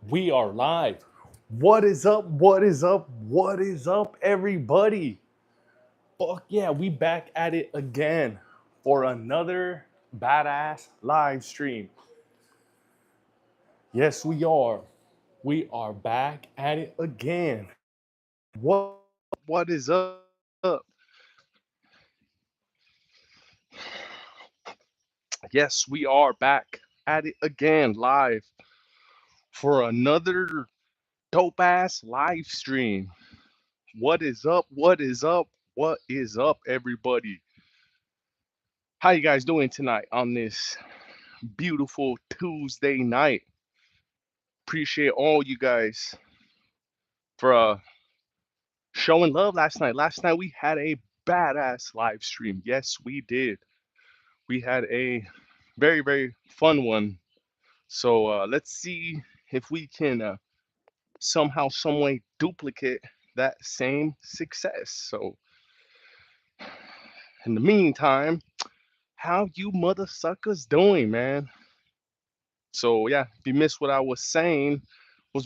We are live. What is up? What is up? What is up, everybody? Fuck yeah, we back at it again for another badass live stream. Yes, we are. We are back at it again. What is up? Yes, we are back at it again live for another dope ass live stream. What is up? What is up? What is up, everybody? How you guys doing tonight on this beautiful Tuesday night? Appreciate all you guys for showing love last night. Last night we had a badass live stream. Yes, we did. We had a very fun one. So let's see if we can somehow, some way duplicate that same success. So in the meantime, how you mother suckers doing, man? So yeah, if you missed what I was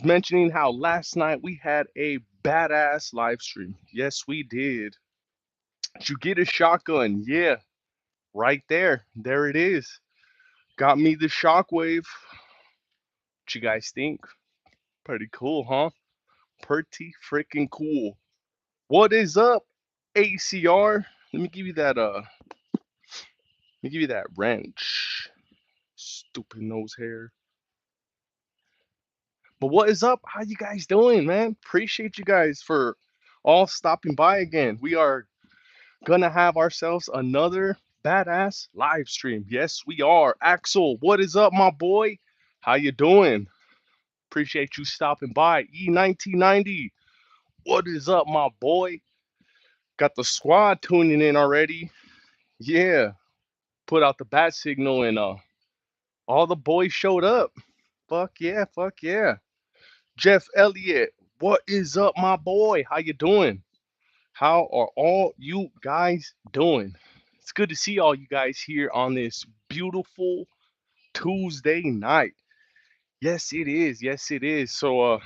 mentioning how last night we had a badass live stream. Yes, we did. Did you get a shotgun? Yeah, right there. There it is. Got me the shockwave. What you guys think? Pretty cool, huh? Pretty freaking cool. What is up, ACR? Let me give you that wrench. Stupid nose hair. But what is up? How you guys doing, man? Appreciate you guys for all stopping by again. We are gonna have ourselves another badass live stream. Yes, we are. Axel, what is up, my boy? How you doing? Appreciate you stopping by. E1990, what is up, my boy? Got the squad tuning in already. Yeah, put out the bat signal and all the boys showed up. Fuck yeah, fuck yeah. Jeff Elliott, what is up, my boy? How you doing? How are all you guys doing? It's good to see all you guys here on this beautiful Tuesday night. Yes, it is. Yes, it is. So,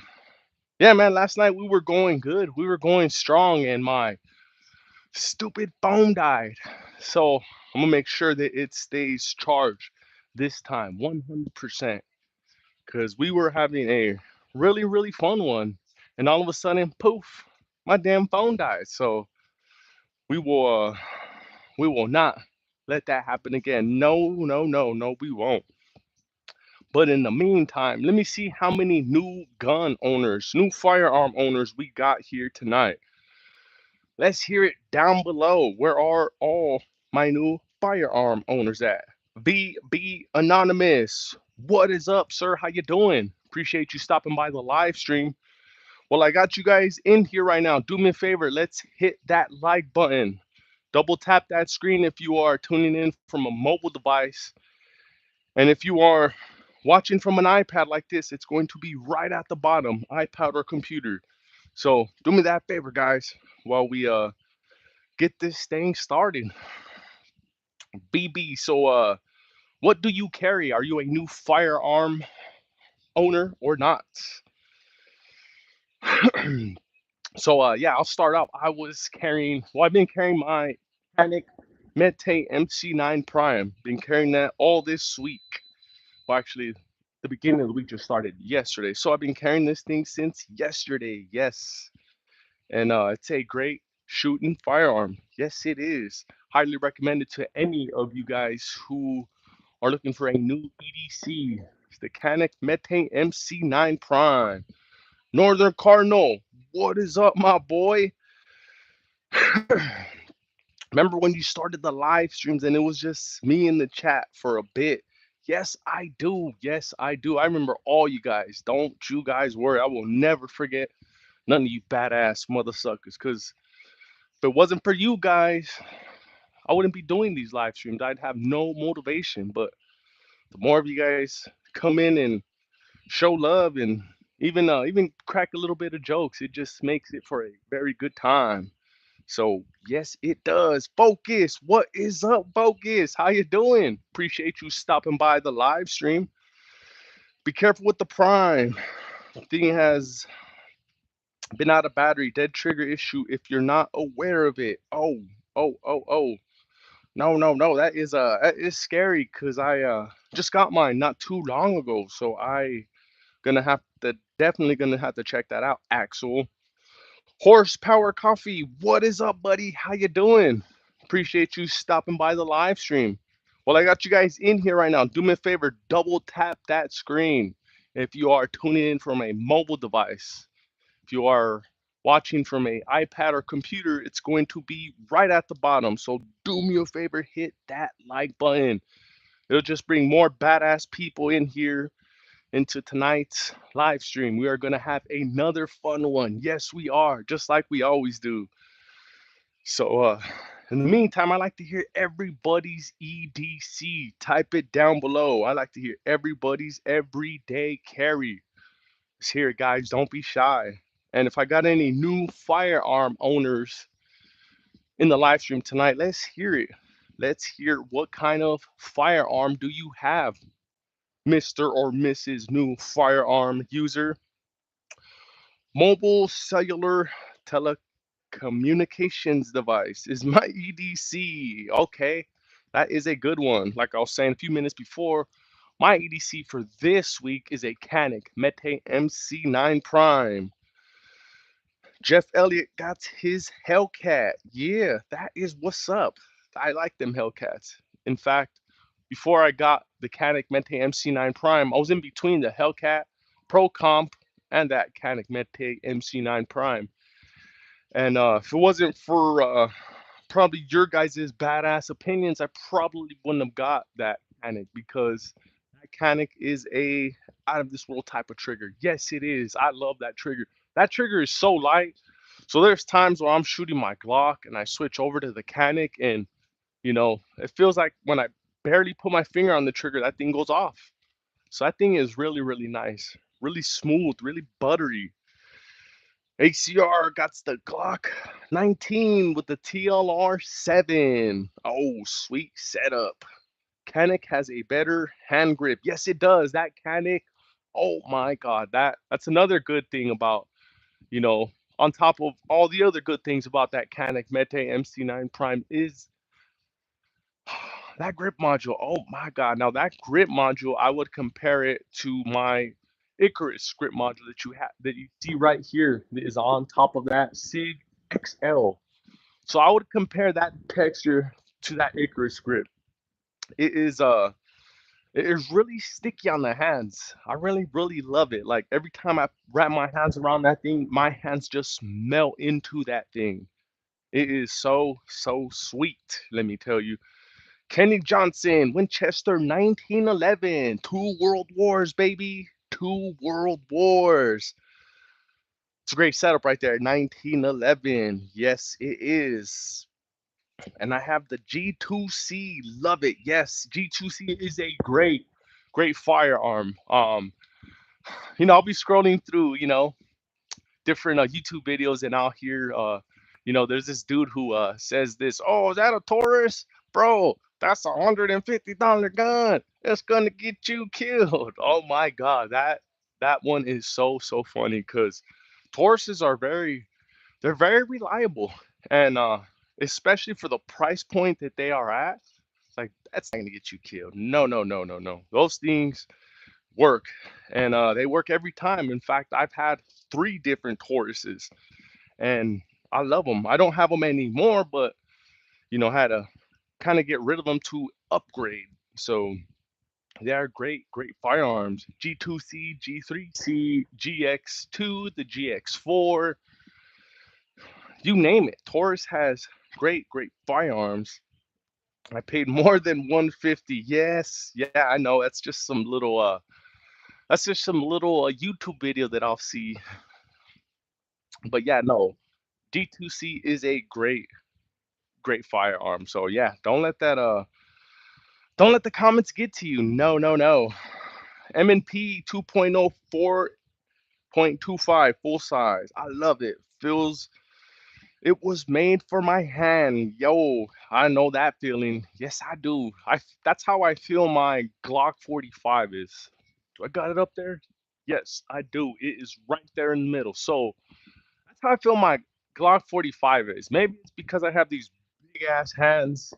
yeah, man, last night we were going good. We were going strong, and my stupid phone died. So, I'm gonna make sure that it stays charged this time, 100%, because we were having a really fun one, and all of a sudden, poof, my damn phone died. So, we will we will not let that happen again. No, no, no, no, we won't. But in the meantime, let me see how many new gun owners, new firearm owners we got here tonight. Let's hear it down below. Where are all my new firearm owners at? VB Anonymous, what is up, sir? How you doing? Appreciate you stopping by the live stream. Well, I got you guys in here right now. Do me a favor, let's hit that like button. Double tap that screen if you are tuning in from a mobile device. And if you are watching from an iPad like this, it's going to be right at the bottom, iPad or computer. So do me that favor, guys, while we get this thing started. BB, so what do you carry? Are you a new firearm owner or not? So yeah, I'll start out. I've been carrying my Panic Mete MC9 Prime. Been carrying that all this week. Well, actually, the beginning of the week just started yesterday. So I've been carrying this thing since yesterday. Yes. And it's a great shooting firearm. Yes, it is. Highly recommended to any of you guys who are looking for a new EDC. It's the Canic Mete MC9 Prime. Northern Cardinal, what is up, my boy? Remember when you started the live streams and it was just me in the chat for a bit? Yes, I do. Yes, I do. I remember all you guys. Don't you guys worry. I will never forget none of you badass mother suckers. Because if it wasn't for you guys, I wouldn't be doing these live streams. I'd have no motivation. But the more of you guys come in and show love and even crack a little bit of jokes, it just makes it for a very good time. So yes, it does. Focus, what is up, Focus? How you doing? Appreciate you stopping by the live stream. Be careful with the prime. Thing has been out of battery, dead trigger issue if you're not aware of it. Oh. No. That is scary because I just got mine not too long ago, so I gonna have to definitely gonna have to check that out. Axel, Horsepower Coffee, what is up, buddy? How you doing? Appreciate you stopping by the live stream. Well, I got you guys in here right now. Do me a favor, double tap that screen if you are tuning in from a mobile device. If you are watching from a iPad or computer, it's going to be right at the bottom. So do me a favor, hit that like button. It'll just bring more badass people in here into tonight's live stream. We are going to have another fun one. Yes, we are, just like we always do. So, in the meantime, I like to hear everybody's EDC. Type it down below. I like to hear everybody's everyday carry. Let's hear it, guys. Don't be shy. And if I got any new firearm owners in the live stream tonight, let's hear it. Let's hear what kind of firearm do you have, Mr. or Mrs. New Firearm User. Mobile cellular telecommunications device is my EDC. Okay, that is a good one. Like I was saying a few minutes before, my EDC for this week is a Canic Mete MC9 Prime. Jeff Elliott got his Hellcat. Yeah, that is what's up. I like them Hellcats. In fact, before I got the Canic Mete MC9 Prime, I was in between the Hellcat Pro Comp and that Canic Mete MC9 Prime. And if it wasn't for probably your guys' badass opinions, I probably wouldn't have got that Canic because that Canic is a out of this world type of trigger. Yes, it is. I love that trigger. That trigger is so light. So there's times where I'm shooting my Glock and I switch over to the Canic, and it feels like when I barely put my finger on the trigger, that thing goes off. So that thing is really, really nice, really smooth, really buttery. ACR got the Glock 19 with the TLR 7. Oh, sweet setup. Canic has a better hand grip. Yes, it does. That Canic. Oh my God, that's another good thing about, you know, on top of all the other good things about that Canic Mete MC9 Prime is that grip module. Oh my God. Now that grip module, I would compare it to my Icarus grip module that you see right here that is on top of that SIG XL. So I would compare that texture to that Icarus grip. It is it is really sticky on the hands. I really, really love it. Like every time I wrap my hands around that thing, my hands just melt into that thing. It is so, so sweet, let me tell you. Kenny Johnson, Winchester 1911. Two world wars, baby. Two world wars. It's a great setup right there. 1911. Yes, it is. And I have the G2C. Love it. Yes, G2C is a great, great firearm. I'll be scrolling through, different YouTube videos, and I'll hear, there's this dude who says this. Oh, is that a Taurus, bro? That's $150 gun. It's gonna get you killed. Oh my God, that one is so so funny because Tauruses are they're very reliable, and especially for the price point that they are at. It's like that's not gonna get you killed. No. Those things work, and they work every time. In fact, I've had three different Tauruses, and I love them. I don't have them anymore, but had to kind of get rid of them to upgrade. So they are great, great firearms. G2C, G3C, GX2, the GX4, you name it. Taurus has great, great firearms. I paid more than 150. Yes, yeah, I know. That's just some little YouTube video that I'll see. But yeah, no, G2C is a great, great firearm. So yeah, don't let the comments get to you. No. M&P 2.0 4.25 full size. I love it. It was made for my hand. Yo, I know that feeling. Yes, I do. That's how I feel my Glock 45 is. Do I got it up there? Yes, I do. It is right there in the middle. So that's how I feel my Glock 45 is. Maybe it's because I have these big ass hands,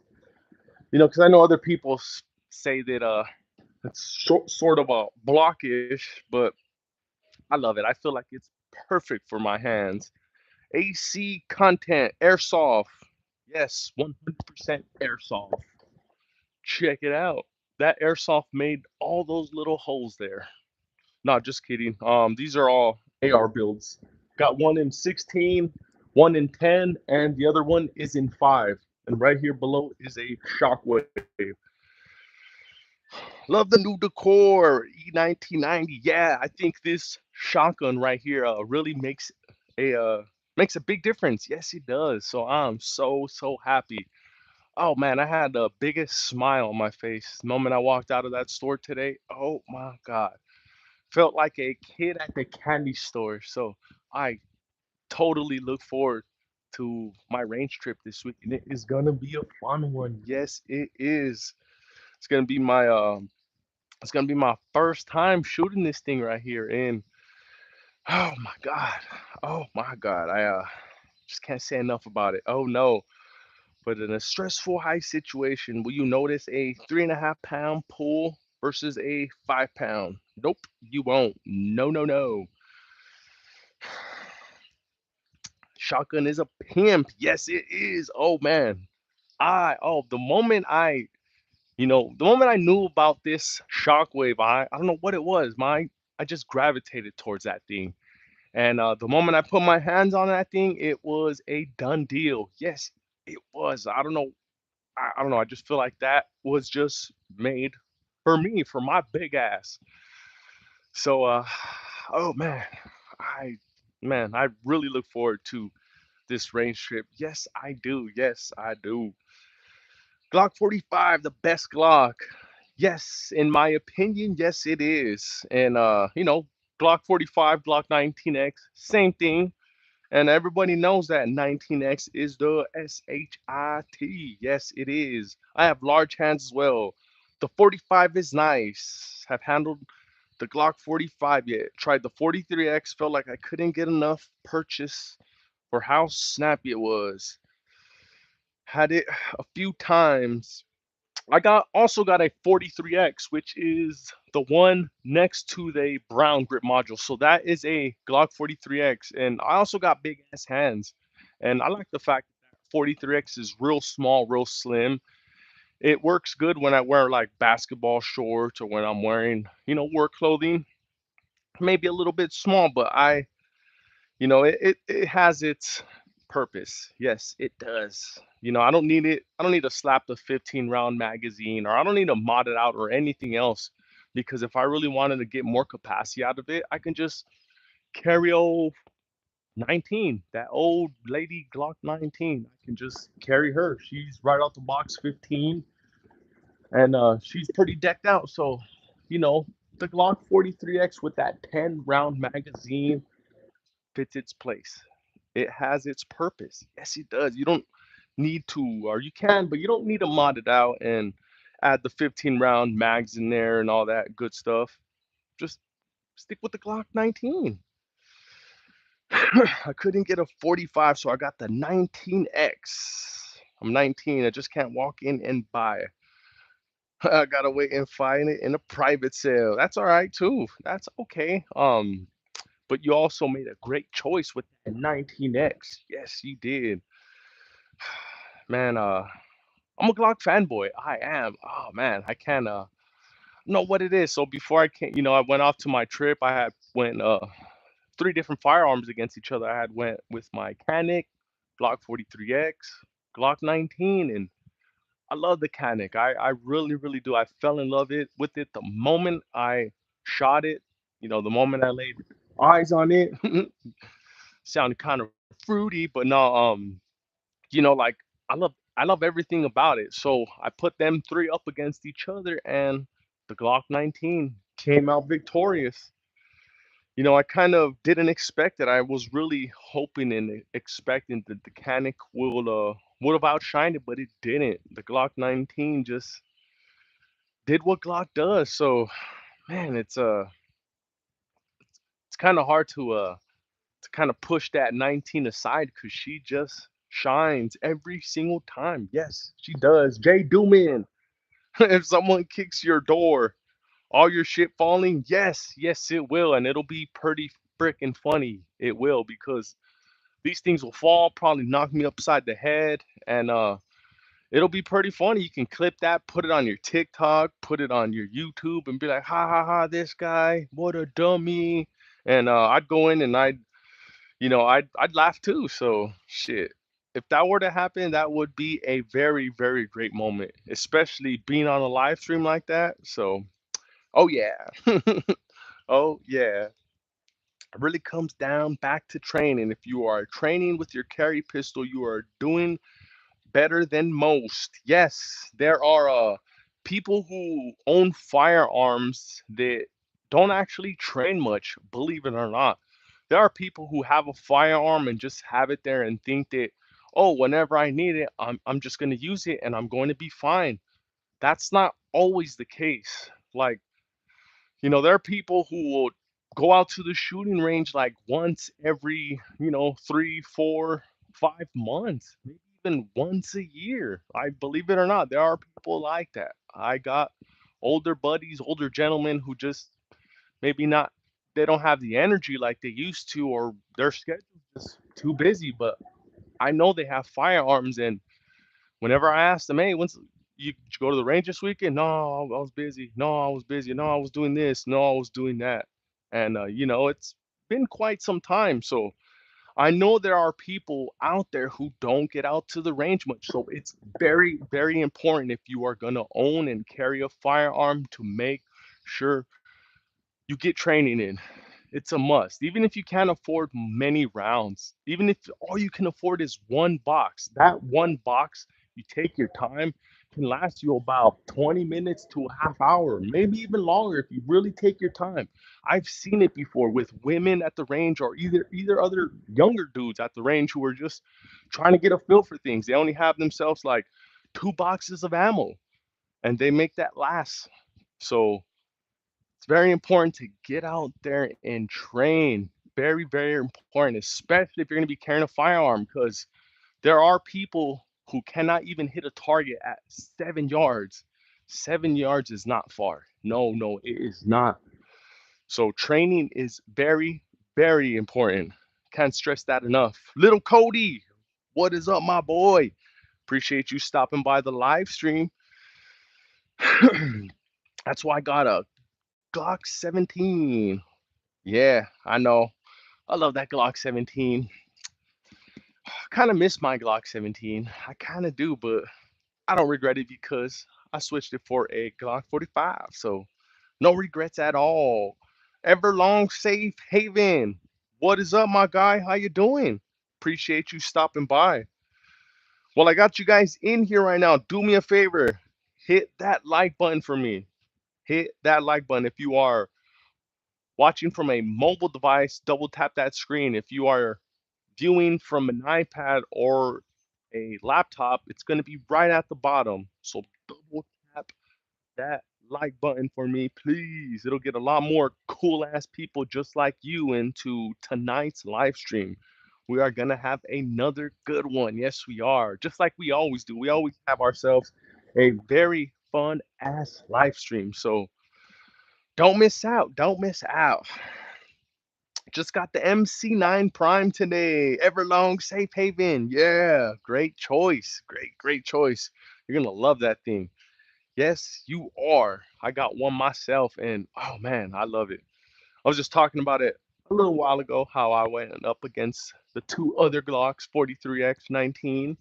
because I know other people say that it's sort of a blockish, but I love it. I feel like it's perfect for my hands. AC content, airsoft. Yes, 100% airsoft. Check it out. That airsoft made all those little holes there. Not just kidding. These are all AR builds. Got one in 16, one in 10, and the other one is in 5. And right here below is a shockwave. Love the new decor, E1990. Yeah, I think this shotgun right here really makes a big difference. Yes, it does. So I'm so happy. Oh man, I had the biggest smile on my face the moment I walked out of that store today. Oh my God. Felt like a kid at the candy store. So I totally look forward to my range trip this week. And it is gonna be a fun one. Yes, it is. It's gonna be my first time shooting this thing right here. And oh my God. Oh my God. I just can't say enough about it. Oh no. But in a stressful high situation, will you notice a 3.5 pound pull versus a 5 pound? Nope, you won't. No, no, no. Shotgun is a pimp. Yes, it is. Oh man. The moment I knew about this shockwave, I don't know what it was. I just gravitated towards that thing. And the moment I put my hands on that thing, it was a done deal. Yes, it was. I don't know. I don't know. I just feel like that was just made for me, for my big ass. So, oh I, I really look forward to this range trip. Yes, I do. Yes, I do. Glock 45, the best Glock. Yes, in my opinion, yes, it is. And, Glock 45, Glock 19X, same thing. And everybody knows that 19X is the SHIT. Yes, it is. I have large hands as well. The 45 is nice. Have handled the Glock 45 yet. Tried the 43X, felt like I couldn't get enough purchase for how snappy it was. Had it a few times. I also got a 43X, which is the one next to the brown grip module. So that is a Glock 43X. And I also got big ass hands. And I like the fact that 43X is real small, real slim. It works good when I wear like basketball shorts or when I'm wearing, work clothing. Maybe a little bit small, but it has its purpose. Yes, it does. I don't need it. I don't need to slap the 15 round magazine, or I don't need to mod it out or anything else, because if I really wanted to get more capacity out of it, I can just carry old 19, that old lady Glock 19. I can just carry her. She's right out the box 15, and she's pretty decked out. So, you know, the Glock 43X with that 10 round magazine fits its place. It has its purpose. Yes, it does. You don't need to, or you can, but you don't need to mod it out and add the 15 round mags in there and all that good stuff. Just stick with the Glock 19. I couldn't get a 45, so I got the 19X. I'm 19. I just can't walk in and buy. I gotta wait and find it in a private sale. That's all right too. That's okay. But you also made a great choice with the 19X. Yes, you did. Man, I'm a Glock fanboy. I am. Oh man, I can't know what it is. So before I came, I went off to my trip. I had went three different firearms against each other. I had went with my Canic, Glock 43X, Glock 19, and I love the Canic. I really really do. I fell in love with it the moment I shot it. The moment I laid eyes on it. Sounded kind of fruity, but no, like I love everything about it. So I put them three up against each other, and the Glock 19 came out victorious. I kind of didn't expect it. I was really hoping and expecting that the Canic would have outshined it, but it didn't. The Glock 19 just did what Glock does. So man, kind of hard to kind of push that 19 aside because she just shines every single time. Yes, she does. Jay Dooman, if someone kicks your door, all your shit falling, yes, yes, it will. And it'll be pretty freaking funny. It will, because these things will fall, probably knock me upside the head. And it'll be pretty funny. You can clip that, put it on your TikTok, put it on your YouTube, and be like, ha ha ha, this guy, what a dummy. And I'd go in and I'd laugh too. So shit. If that were to happen, that would be a very, very great moment, especially being on a live stream like that. So, oh yeah. Oh yeah. It really comes down back to training. If you are training with your carry pistol, you are doing better than most. Yes, there are people who own firearms that don't actually train much, believe it or not. There are people who have a firearm and just have it there and think that, oh, whenever I need it, I'm just going to use it and I'm going to be fine. That's not always the case. Like, there are people who will go out to the shooting range like once every, 3, 4, 5 months, maybe even once a year. I believe it or not, there are people like that. I got older buddies, older gentlemen who just maybe not, they don't have the energy like they used to, or their schedule's just too busy. But I know they have firearms, and whenever I ask them, hey, did you go to the range this weekend? No, I was busy. No, I was busy. No, I was doing this. No, I was doing that. And, it's been quite some time. So I know there are people out there who don't get out to the range much. So it's very, very important, if you are going to own and carry a firearm, to make sure you get training in. It's a must. Even if you can't afford many rounds, even if all you can afford is one box, that one box, you take your time, can last you about 20 minutes to a half hour, maybe even longer if you really take your time. I've seen it before with women at the range, or either other younger dudes at the range who are just trying to get a feel for things. They only have themselves like 2 boxes of ammo, and they make that last. So it's very important to get out there and train. Very, very important, especially if you're going to be carrying a firearm, because there are people who cannot even hit a target at 7 yards. 7 yards is not far. No, no, it is not. So training is very, very important. Can't stress that enough. Little Cody, what is up, my boy? Appreciate you stopping by the live stream. That's why I got a Glock 17. Yeah, I know. I love that Glock 17. I kind of miss my Glock 17. I kind of do, but I don't regret it because I switched it for a Glock 45. So no regrets at all. Everlong Safe Haven. What is up, my guy? How you doing? Appreciate you stopping by. Well, I got you guys in here right now. Do me a favor. Hit that like button for me. Hit that like button. If you are watching from a mobile device, double tap that screen. If you are viewing from an iPad or a laptop, it's going to be right at the bottom. So double tap that like button for me, please. It'll get a lot more cool ass people just like you into tonight's live stream. We are going to have another good one. Yes, we are. Just like we always do. We always have ourselves a very fun ass live stream. So don't miss out. Don't miss out. Just got the MC9 Prime today. Everlong Safe Haven. Yeah, great choice. Great choice. You're going to love that thing. Yes, you are. I got one myself, and oh man, I love it. I was just talking about it a little while ago, how I went up against the two other Glocks, 43X19.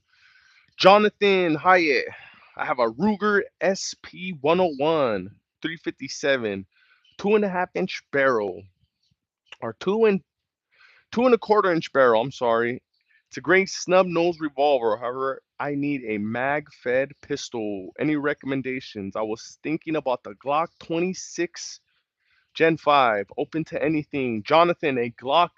Jonathan Hyatt. I have a Ruger SP 101, 357, 2.5 inch barrel, or 2 and 1/4 inch barrel. I'm sorry. It's a great snub nose revolver. However, I need a mag fed pistol. Any recommendations? I was thinking about the Glock 26 Gen 5. Open to anything. Jonathan, a Glock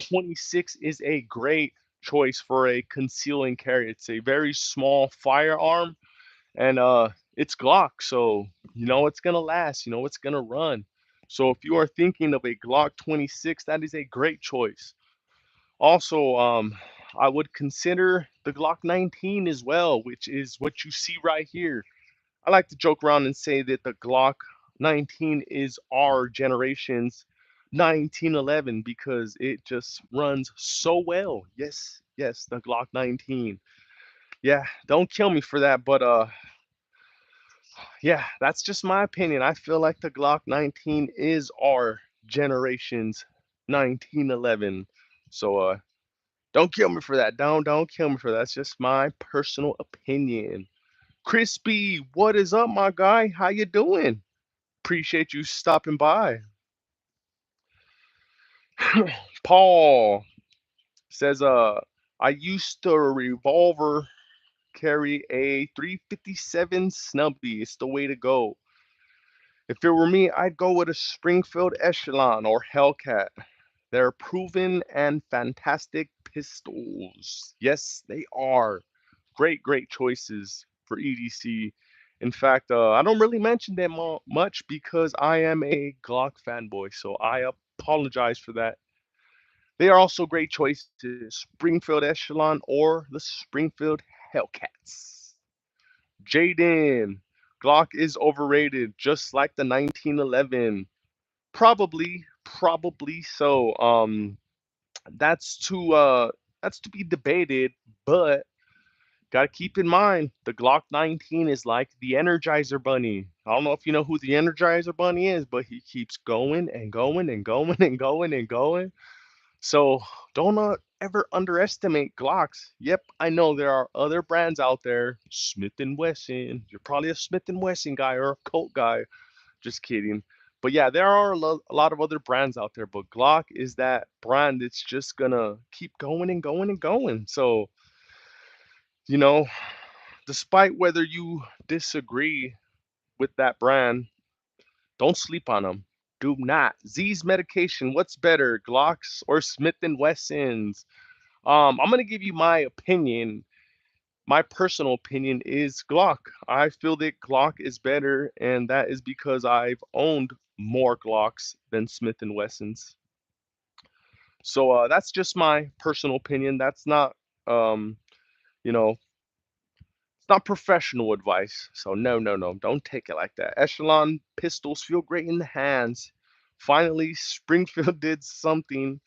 26 is a great choice for a conceal and carry. It's a very small firearm, and it's Glock, so you know it's gonna last. You know it's gonna run. So if you are thinking of a Glock 26, that is a great choice. Also, I would consider the Glock 19 as well, which is what you see right here. I like to joke around and say that the Glock 19 is our generation's 1911 because it just runs so well. Yes, yes, the Glock 19. Yeah, don't kill me for that, but yeah, that's just my opinion. I feel like the Glock 19 is our generation's 1911. So don't kill me for that. Don't kill me for that. That's just my personal opinion. Crispy, what is up, my guy? How you doing? Appreciate you stopping by. Paul says, I used to revolver carry a 357 snubby. It's the way to go. If it were me, I'd go with a Springfield Echelon or Hellcat. They're proven and fantastic pistols. Yes, they are. Great, great choices for EDC. In fact, I don't really mention them much because I am a Glock fanboy, so I apologize for that. They are also great choices, Springfield Echelon or the Springfield Hellcats. Jaden, Glock is overrated, just like the 1911. Probably so. That's to that's to be debated, but gotta keep in mind the Glock 19 is like the Energizer Bunny. I don't know if you know who the Energizer Bunny is, but he keeps going and going and going and going and going. So don't ever underestimate Glocks. Yep, I know there are other brands out there. Smith and Wesson. You're probably a Smith and Wesson guy or a Colt guy. Just kidding. But yeah, there are a lot of other brands out there, but Glock is that brand that's just gonna keep going and going and going. So, you know, despite whether you disagree with that brand, don't sleep on them. Do not. Z's medication, what's better, Glocks or Smith and Wessons? I'm gonna give you my opinion. My personal opinion is Glock. I feel that Glock is better, and that is because I've owned more Glocks than Smith and Wessons. So that's just my personal opinion. That's not, um, you know, it's not professional advice. So no, no, no, don't take it like that. Echelon pistols feel great in the hands. Finally, Springfield did something.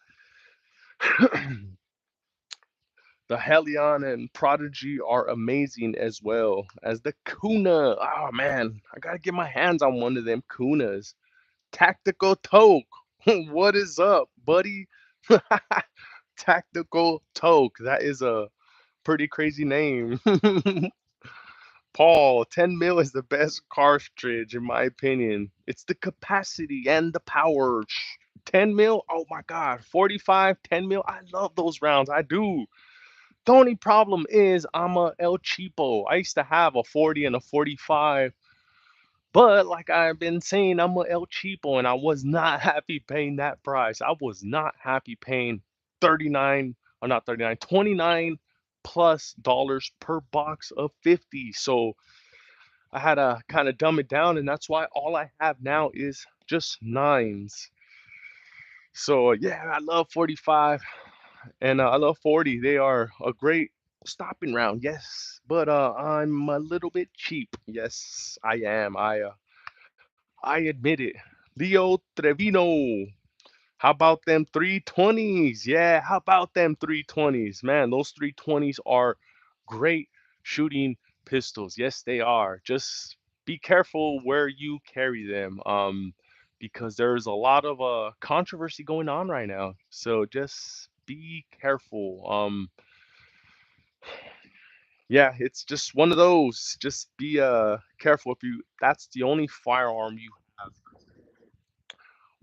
The Helion and Prodigy are amazing as well as the Kuna. Oh man, I gotta get my hands on one of them Kunas. Tactical Toke. What is up, buddy? Tactical Toke. That is a pretty crazy name. Paul, 10 mil is the best cartridge in my opinion. It's the capacity and the power. 10 mil, oh my god, 45, 10 mil. I love those rounds. I do. The only problem is I'm a El Cheapo. I used to have a 40 and a 45, but like I've been saying, I'm a El Cheapo, and I was not happy paying that price. I was not happy paying 39, or not 39, 29 plus dollars per box of 50. So I had to kind of dumb it down, and that's why all I have now is just nines. So yeah, I love 45 and I love 40. They are a great stopping round, yes, but I'm a little bit cheap. Yes, I am. I admit it. Leo Trevino. How about them 320s? Yeah, how about them 320s? Man, those 320s are great shooting pistols. Yes, they are. Just be careful where you carry them. Because there's a lot of controversy going on right now. So just be careful. Yeah, it's just one of those. Just be careful if you that's the only firearm you have.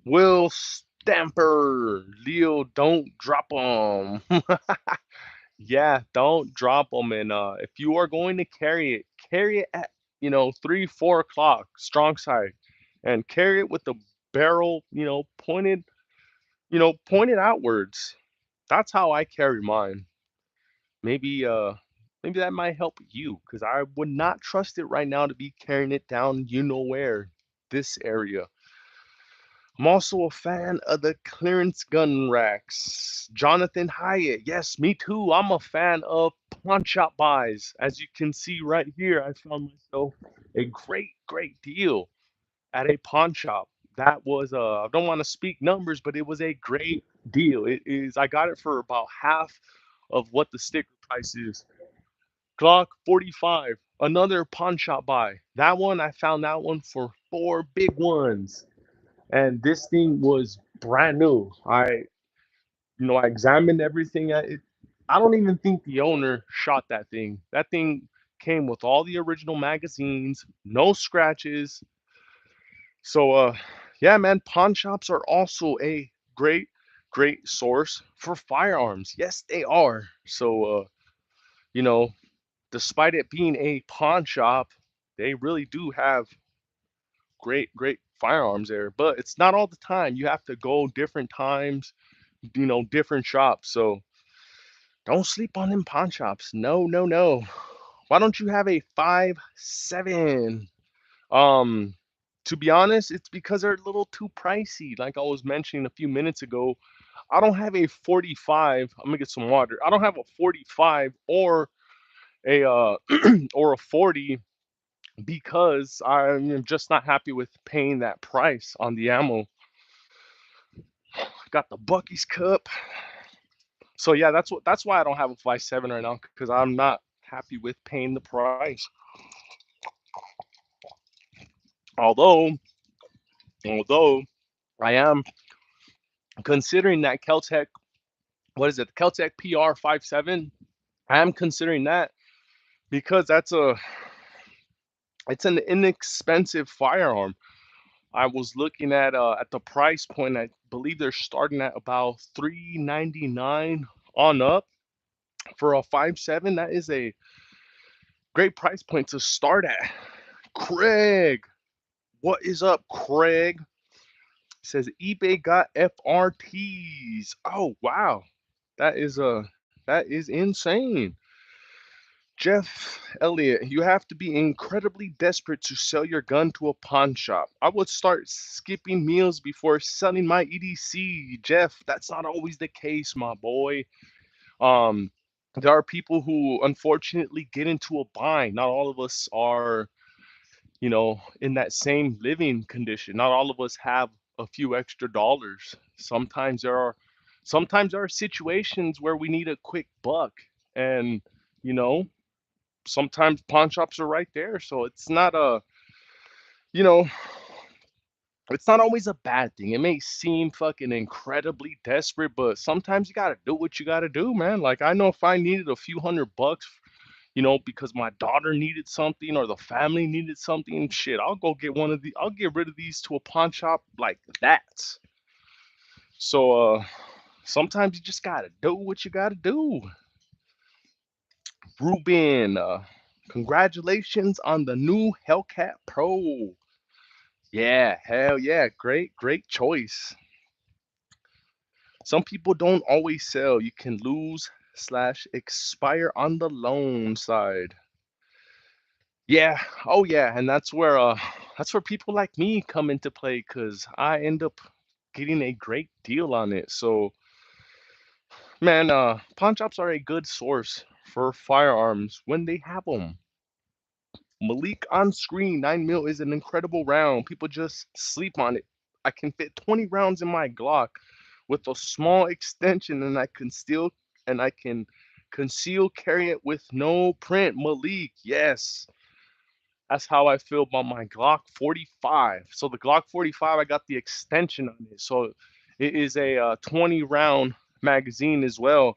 Will Stamper, Leo, don't drop them. Yeah, don't drop them. And if you are going to carry it at 3, 4 o'clock, strong side, and carry it with the barrel, pointed outwards. That's how I carry mine. Maybe maybe that might help you because I would not trust it right now to be carrying it down where this area. I'm also a fan of the clearance gun racks. Jonathan Hyatt, yes, me too. I'm a fan of pawn shop buys. As you can see right here, I found myself a great deal at a pawn shop. That was I don't want to speak numbers, but it was a great deal. It is I got it for about half of what the sticker price is. Glock 45, another pawn shop buy. That one I found that one for four big ones. And this thing was brand new. I examined everything at it. I don't even think the owner shot that thing. That thing came with all the original magazines, no scratches. So yeah, man, pawn shops are also a great source for firearms. Yes, they are. So you know, despite it being a pawn shop, they really do have great firearms there. But it's not all the time. You have to go different times, different shops. So don't sleep on them pawn shops. No, no, no. Why don't you have a 5.7? Um, to be honest, it's because they're a little too pricey. Like I was mentioning a few minutes ago, I don't have a 45. I'm gonna get some water. I don't have a 45 or a or a 40 because I'm just not happy with paying that price on the ammo. Got the Bucky's Cup. So yeah, that's why I don't have a 5.7 right now because I'm not happy with paying the price. Although although I am considering that Keltec, what is it? The Keltec PR 57. I am considering that because it's an inexpensive firearm. I was looking at the price point. I believe they're starting at about 399 on up for a 5.7. That is a great price point to start at. Craig, what is up, Craig? Says eBay got FRTs. Oh wow, that is insane. Jeff Elliott, you have to be incredibly desperate to sell your gun to a pawn shop. I would start skipping meals before selling my EDC. Jeff, that's not always the case, my boy. Um, there are people who unfortunately get into a bind. Not all of us are, in that same living condition. Not all of us have a few extra dollars. Sometimes there are situations where we need a quick buck, and you know sometimes pawn shops are right there. So you know, it's not always a bad thing. It may seem fucking incredibly desperate, but sometimes you gotta do what you gotta do, man. Like I know if I needed a few $100, because my daughter needed something or the family needed something, shit, I'll get rid of these to a pawn shop like that. So sometimes you just gotta do what you gotta do. Ruben, congratulations on the new Hellcat Pro. Yeah, hell yeah. Great choice. Some people don't always sell. You can lose slash expire on the loan side. Yeah. Oh yeah. And that's where people like me come into play because I end up getting a great deal on it. So man, pawn shops are a good source for firearms when they have them. Malik on screen, 9 mil is an incredible round. People just sleep on it. I can fit 20 rounds in my Glock with a small extension, and I can conceal carry it with no print. Malik, yes, that's how I feel about my Glock 45. So the Glock 45, I got the extension on it, so it is a 20 round magazine as well.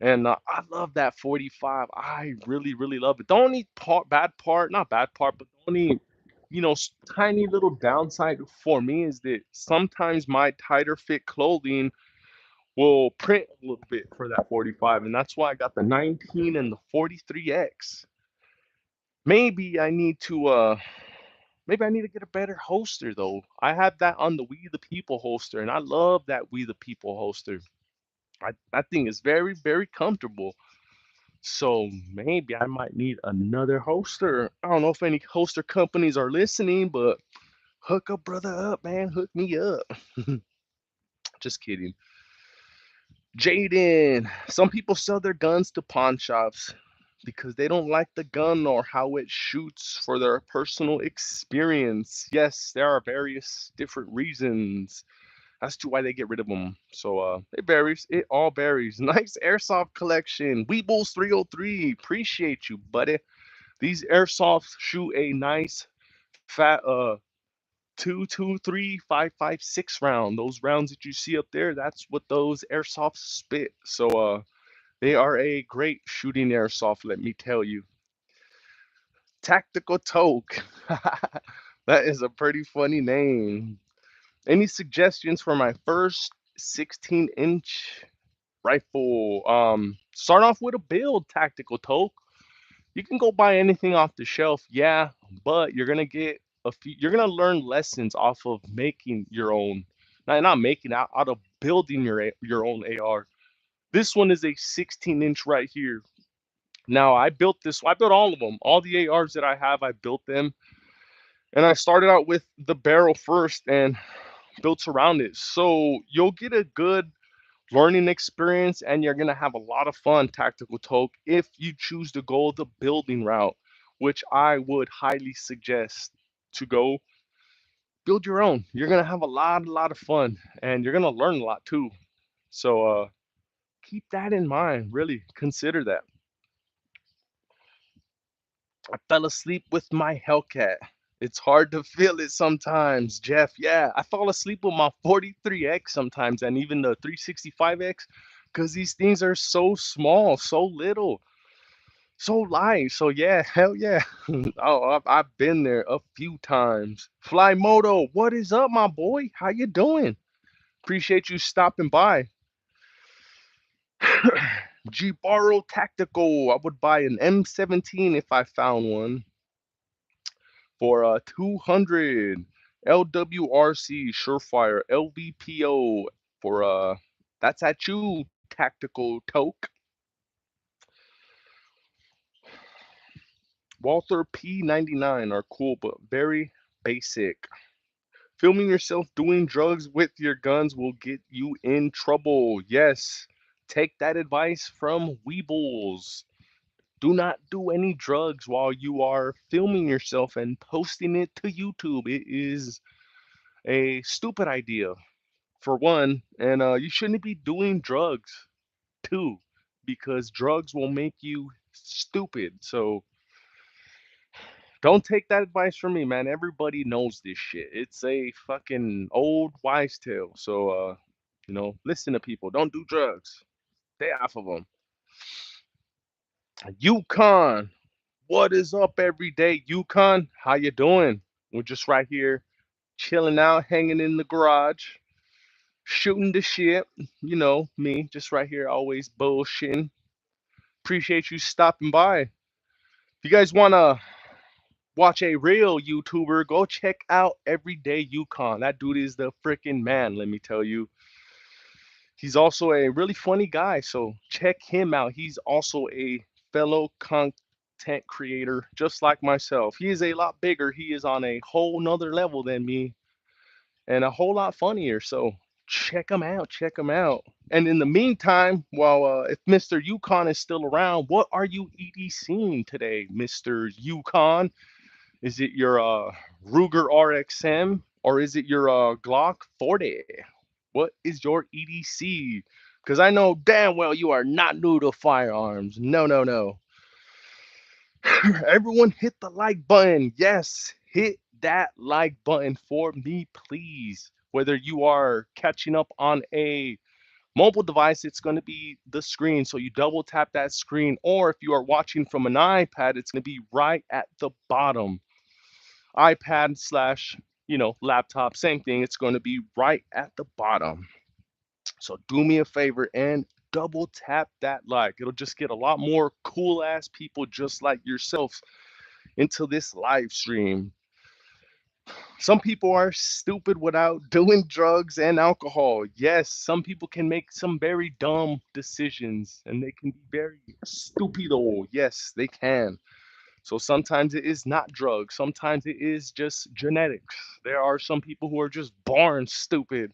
And I love that 45. I really love it. The only not bad part, but the only, tiny little downside for me is that sometimes my tighter fit clothing will print a little bit for that 45. And that's why I got the 19 and the 43X. Maybe I need to, maybe I need to get a better holster though. I have that on the We the People holster, and I love that We the People holster. That thing is very comfortable. So maybe I might need another holster. I don't know if any holster companies are listening, but Hook a brother up, man. Hook me up. Just kidding. Jaden, some people sell their guns to pawn shops because they don't like the gun or how it shoots for their personal experience. Yes, there are various different reasons as to why they get rid of them. So it varies. It all varies. Nice airsoft collection. Weebles 303. Appreciate you, buddy. These airsofts shoot a nice fat 2, 2, 3, 5, 5, 6 round. Those rounds that you see up there, that's what those airsofts spit. So they are a great shooting airsoft, let me tell you. Tactical Toke. That is a pretty funny name. Any suggestions for my first 16-inch rifle? Start off with a build, Tactical Toke. You can go buy anything off the shelf, yeah, but you're gonna get a few. You're gonna learn lessons off of making your own, not making out of building your own AR. This one is a 16-inch right here. Now I built this. I built all of them. All the ARs that I have, I built them, and I started out with the barrel first and built around it. So you'll get a good learning experience and you're going to have a lot of fun, Tactical Toke, if you choose to go the building route, which I would highly suggest to go build your own. You're going to have a lot of fun and you're going to learn a lot too. So keep that in mind. Really consider that. I fell asleep with my Hellcat. It's hard to feel it sometimes, Jeff. Yeah, I fall asleep with my 43X sometimes and even the 365X because these things are so small, so little, so light. So yeah, hell yeah. Oh, I've been there a few times. Fly Moto, what is up, my boy? How you doing? Appreciate you stopping by. G-Borrow Tactical. I would buy an M17 if I found one for 200. LWRC Surefire LVPO for that's at you, Tactical Toke. Walther P99 are cool but very basic. Filming yourself doing drugs with your guns will get you in trouble. Yes, take that advice from Weebles. Do not do any drugs while you are filming yourself and posting it to YouTube. It is a stupid idea, for one, and you shouldn't be doing drugs too, because drugs will make you stupid. So don't take that advice from me, man. Everybody knows this shit. It's a fucking old wives' tale. So, listen to people. Don't do drugs. Stay off of them. Yukon, what is up every day? Yukon, how you doing? We're just right here, chilling out, hanging in the garage, shooting the shit. You know me, just right here, always bullshitting. Appreciate you stopping by. If you guys wanna watch a real YouTuber, go check out Everyday Yukon. That dude is the freaking man, let me tell you. He's also a really funny guy, so check him out. He's also a fellow content creator, just like myself. He is a lot bigger. He is on a whole nother level than me and a whole lot funnier. So check him out. Check him out. And in the meantime, while if Mr. Yukon is still around, what are you EDCing today, Mr. Yukon? Is it your Ruger RXM or is it your Glock 40? What is your EDC? Because I know damn well you are not new to firearms. No, no, no. Everyone hit the like button. Yes, hit that like button for me, please. Whether you are catching up on a mobile device, it's going to be the screen. So you double tap that screen. Or if you are watching from an iPad, it's going to be right at the bottom. iPad slash, laptop, same thing. It's going to be right at the bottom. So do me a favor and double tap that like. It'll just get a lot more cool ass people just like yourselves into this live stream. Some people are stupid without doing drugs and alcohol. Yes, some people can make some very dumb decisions and they can be very stupido. Yes, they can. So sometimes it is not drugs, sometimes it is just genetics. There are some people who are just born stupid.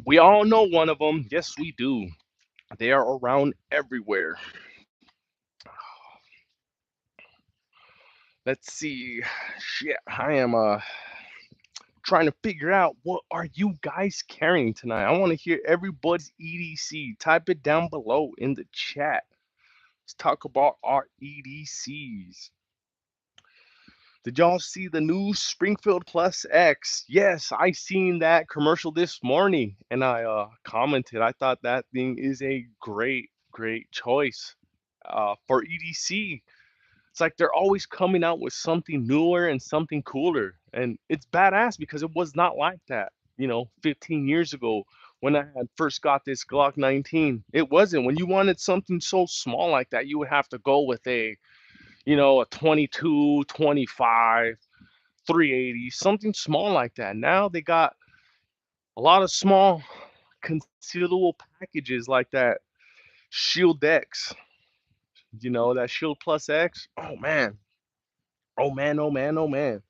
We all know one of them. Yes, we do. They are around everywhere. Let's see. Shit, I am trying to figure out what are you guys carrying tonight. I want to hear everybody's EDC. Type it down below in the chat. Let's talk about our EDCs. Did y'all see the new Springfield Plus X? Yes, I seen that commercial this morning and I commented. I thought that thing is a great choice for EDC. It's like they're always coming out with something newer and something cooler. And it's badass because it was not like that, 15 years ago when I had first got this Glock 19. It wasn't. When you wanted something so small like that, you would have to go with a 22, 25, 380, something small like that. Now they got a lot of small concealable packages like that Shield X, that Shield Plus X. Oh man. Oh man, oh man, oh man.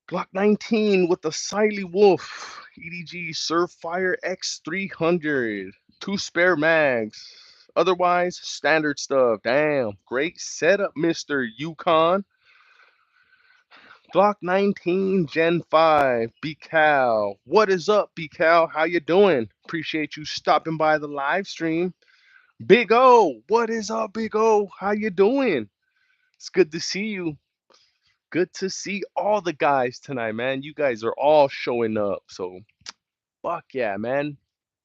Glock 19 with the Siley Wolf EDG Surfire X300. Two spare mags. Otherwise, standard stuff. Damn. Great setup, Mr. Yukon. Glock 19 Gen 5. BCal. What is up, BCal? How you doing? Appreciate you stopping by the live stream. Big O. What is up, Big O? How you doing? It's good to see you. Good to see all the guys tonight, man. You guys are all showing up. So, fuck yeah, man.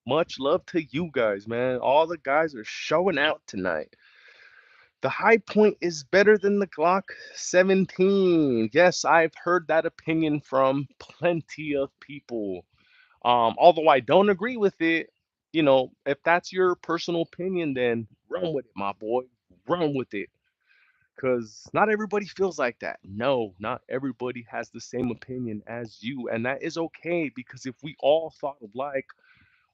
Much love to you guys, man. All the guys are showing out tonight. The high point is better than the Glock 17. Yes, I've heard that opinion from plenty of people. Although I don't agree with it, if that's your personal opinion, then run with it, my boy. Run with it. Because not everybody feels like that. No, not everybody has the same opinion as you. And that is okay because if we all thought alike,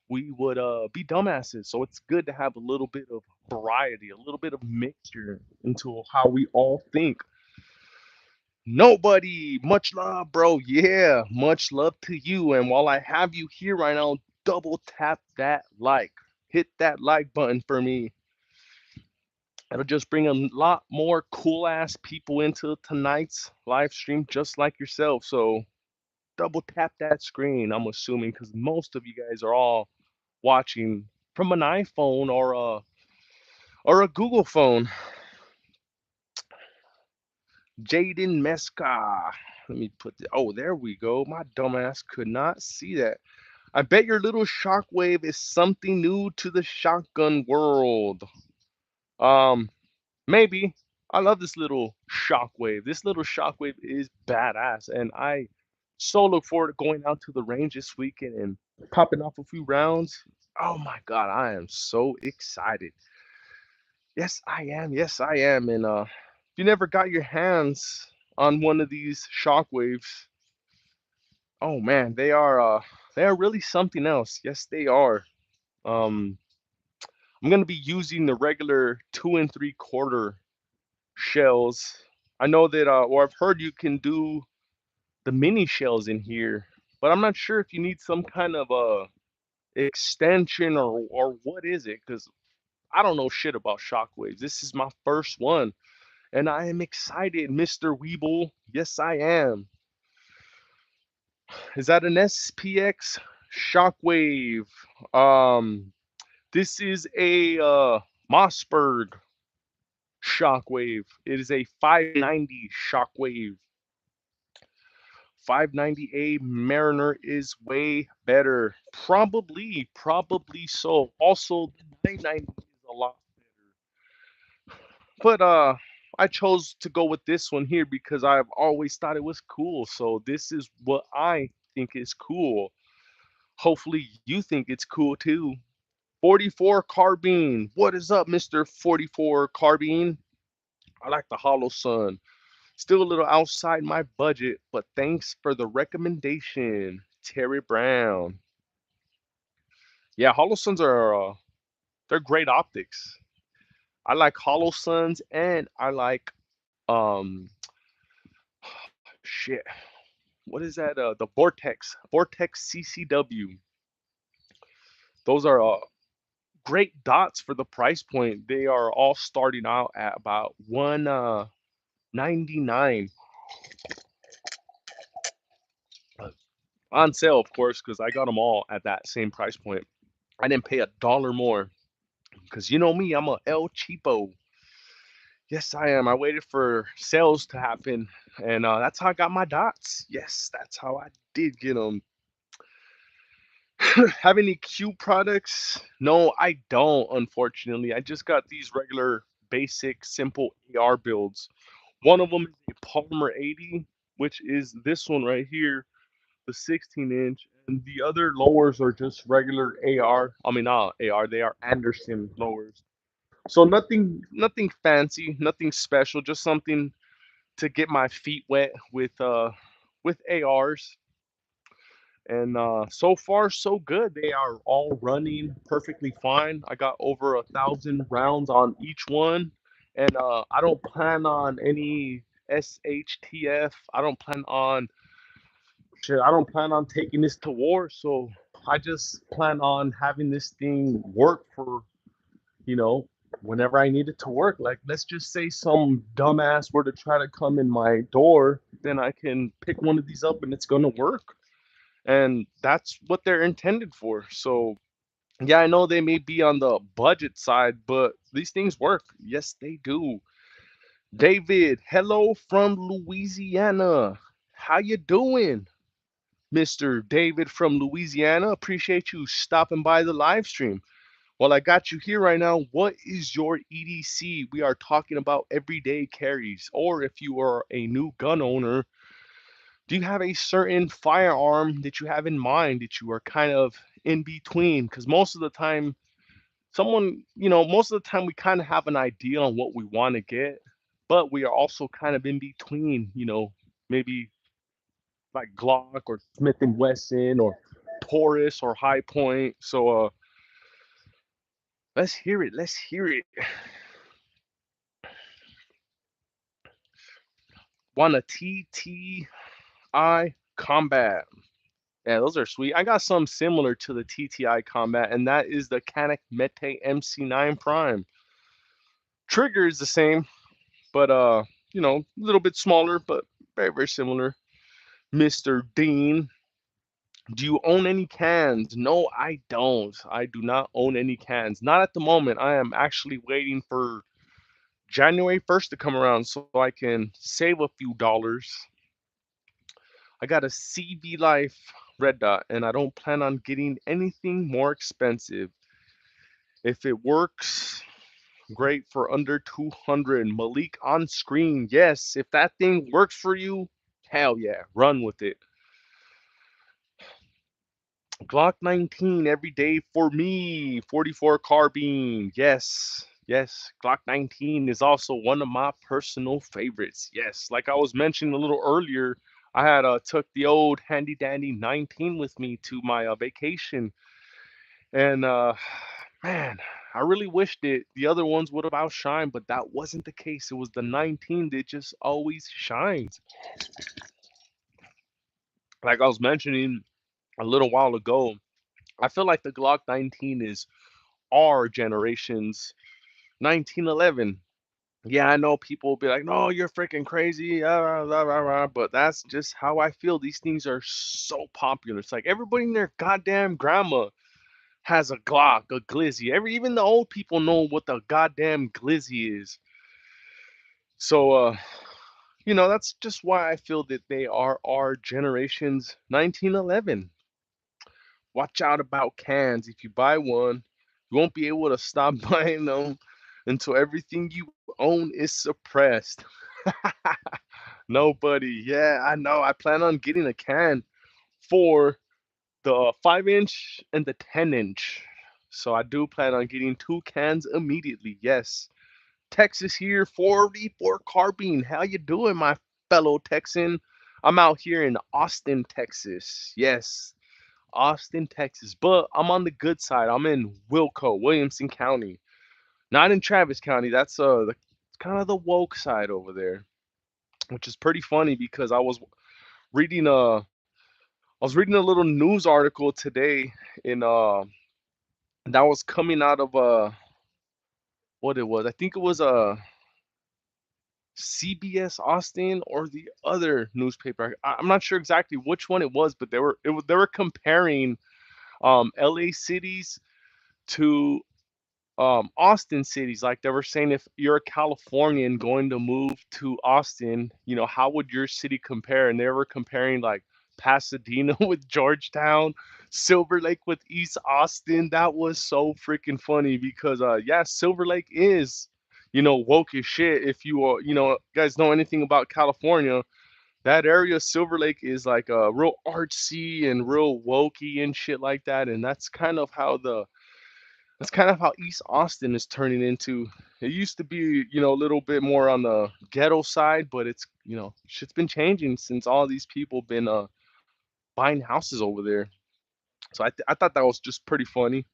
we would be dumbasses. So it's good to have a little bit of variety, a little bit of mixture into how we all think. Nobody, much love, bro. Yeah, much love to you. And while I have you here right now, double tap that like. Hit that like button for me. It'll just bring a lot more cool ass people into tonight's live stream, just like yourself. So double tap that screen, I'm assuming, because most of you guys are all watching from an iPhone or a Google phone. Jaden Mesca. Let me oh, there we go. My dumbass could not see that. I bet your little shockwave is something new to the shotgun world. Um, Maybe. I love this little shockwave. This little shockwave is badass, and I so look forward to going out to the range this weekend and popping off a few rounds. Oh my god, I am so excited. Yes, I am. Yes, I am. And if you never got your hands on one of these shockwaves, oh man, they are really something else. Yes, they are. Um, I'm gonna be using the regular 2 3/4 shells. I know that, or I've heard you can do the mini shells in here, but I'm not sure if you need some kind of extension or what is it, because I don't know shit about shockwaves. This is my first one, and I am excited, Mr. Weeble. Yes, I am. Is that an SPX shockwave? This is a Mossberg shockwave. It is a 590 shockwave. 590A Mariner is way better. Probably so. Also, the 990 is a lot better. But I chose to go with this one here because I've always thought it was cool. So this is what I think is cool. Hopefully you think it's cool too. 44 carbine. What is up, Mr. 44 carbine? I like the Hollow Sun. Still a little outside my budget, but thanks for the recommendation, Terry Brown. Yeah, Hollow Suns are they're great optics. I like Hollow Suns, and I like um shit. What is that? The Vortex CCW. Those are great dots for the price point. They are all starting out at about 199 on sale, of course, because I got them all at that same price point. I didn't pay a dollar more because you know me, I'm a El Cheapo. Yes, I am. I waited for sales to happen, and that's how I got my dots. Yes, that's how I did get them. Have any Q products? No, I don't, unfortunately. I just got these regular, basic, simple AR builds. One of them is a Palmer 80, which is this one right here, the 16-inch, and the other lowers are just regular AR. I mean, not AR, they are Anderson lowers. So nothing fancy, nothing special, just something to get my feet wet with ARs. And so far so good. They are all running perfectly fine. I got over 1,000 rounds on each one, and I don't plan on any SHTF. I don't plan on shit. I don't plan on taking this to war. So I just plan on having this thing work for you know whenever I need it to work. Like let's just say some dumbass were to try to come in my door, then I can pick one of these up and it's gonna work, and that's what they're intended for. So, yeah, I know they may be on the budget side, but these things work. Yes, they do. David, hello from Louisiana. How you doing, Mr. David from Louisiana? Appreciate you stopping by the live stream. Well, I got you here right now. What is your EDC? We are talking about everyday carries, or if you are a new gun owner, do you have a certain firearm that you have in mind that you are kind of in between? Because most of the time, most of the time we kind of have an idea on what we want to get, but we are also kind of in between, maybe like Glock or Smith and Wesson or Taurus or High Point. So let's hear it. Let's hear it. Want a TTI Combat? Yeah, those are sweet. I got some similar to the TTI Combat, and that is the Canik Mete MC9 Prime. Trigger is the same, but a little bit smaller, but very, very similar. Mr. Dean, do you own any cans? No, I don't. I do not own any cans. Not at the moment. I am actually waiting for January 1st to come around so I can save a few dollars. I got a CV Life Red Dot, and I don't plan on getting anything more expensive. If it works, great for under 200. Malik on screen. Yes, if that thing works for you, hell yeah, run with it. Glock 19 every day for me. 44 carbine. Yes. Yes, Glock 19 is also one of my personal favorites. Yes, like I was mentioning a little earlier, I had took the old handy dandy 19 with me to my vacation, and man, I really wished the other ones would have outshined, but that wasn't the case. It was the 19 that just always shines. Like I was mentioning a little while ago, I feel like the Glock 19 is our generation's 1911. Yeah, I know people will be like, "No, you're freaking crazy," but that's just how I feel. These things are so popular. It's like everybody and their goddamn grandma has a Glock, a Glizzy. Even the old people know what the goddamn Glizzy is. So, that's just why I feel that they are our generation's 1911. Watch out about cans. If you buy one, you won't be able to stop buying them until everything you own is suppressed. Nobody. Yeah, I know. I plan on getting a can for the 5-inch and the 10-inch. So I do plan on getting two cans immediately. Yes. Texas here, 44 carbine. How you doing, my fellow Texan? I'm out here in Austin, Texas. Yes, Austin, Texas. But I'm on the good side. I'm in Wilco, Williamson County. Not in Travis County. That's the kind of the woke side over there, which is pretty funny because reading a I was reading a little news article today in that was coming out of what it was. I think it was CBS Austin or the other newspaper. I'm not sure exactly which one it was, but they were comparing LA cities to Austin cities. Like they were saying, if you're a Californian going to move to Austin, how would your city compare? And they were comparing like Pasadena with Georgetown, Silver Lake with East Austin. That was so freaking funny because yeah, Silver Lake is woke as shit. If you guys know anything about California, that area Silver Lake is like real artsy and real wokey and shit like that. And that's kind of how East Austin is turning into. It used to be, a little bit more on the ghetto side, but shit's been changing since all these people been buying houses over there. So I thought that was just pretty funny.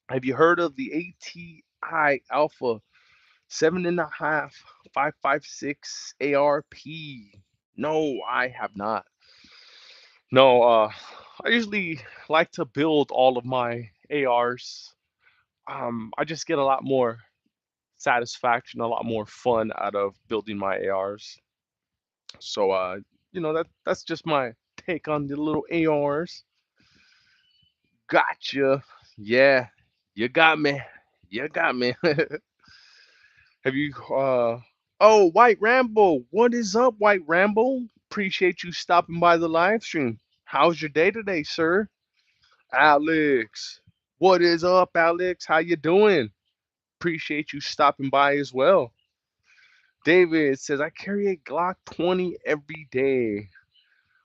Have you heard of the ATI Alpha 7.5 556 ARP? No, I have not. No, I usually like to build all of my ARs. I just get a lot more satisfaction, a lot more fun out of building my ARs. So that's just my take on the little ARs. Gotcha. Yeah, you got me. You got me. Have you Oh, White Rambo. What is up, White Rambo? Appreciate you stopping by the live stream. How's your day today, sir? Alex. What is up, Alex? How you doing? Appreciate you stopping by as well. David says, I carry a Glock 20 every day.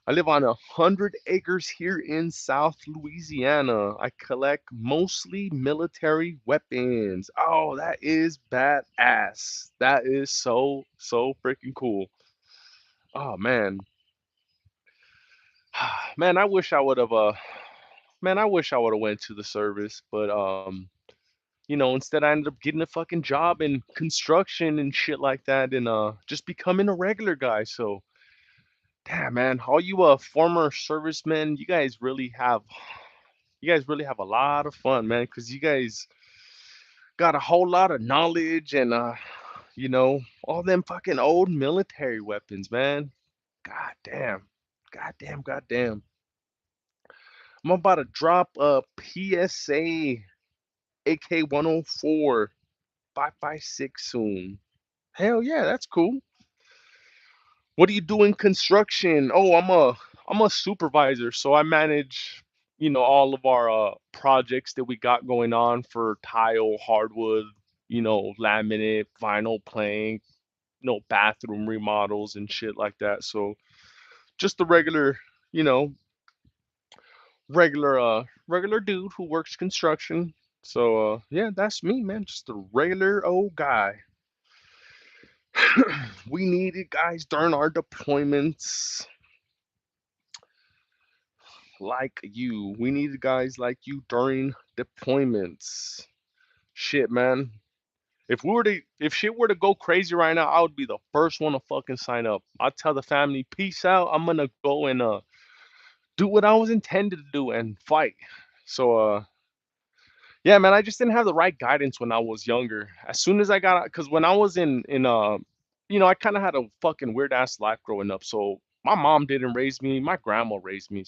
I live on 100 acres here in South Louisiana. I collect mostly military weapons. Oh, that is badass. That is so, so freaking cool. Oh, man. Man, I wish I would have went to the service, but instead I ended up getting a fucking job in construction and shit like that and just becoming a regular guy. So damn, man, all you former servicemen, you guys really have a lot of fun, man, because you guys got a whole lot of knowledge and all them fucking old military weapons, man. God damn. God damn, god damn. I'm about to drop a PSA AK-104 556 soon. Hell yeah, that's cool. What do you do in construction? Oh, I'm a supervisor, so I manage, all of our projects that we got going on for tile, hardwood, laminate, vinyl plank, bathroom remodels and shit like that. So just the you know, regular dude who works construction. So yeah, that's me, man. Just a regular old guy. We needed guys during our deployments like you. We needed guys like you during deployments. Shit, man. If shit were to go crazy right now, I would be the first one to fucking sign up. I'd tell the family, peace out. I'm gonna go and do what I was intended to do and fight. So yeah, man, I just didn't have the right guidance when I was younger. As soon as I got out, because when I was I kind of had a fucking weird ass life growing up. So my mom didn't raise me, my grandma raised me.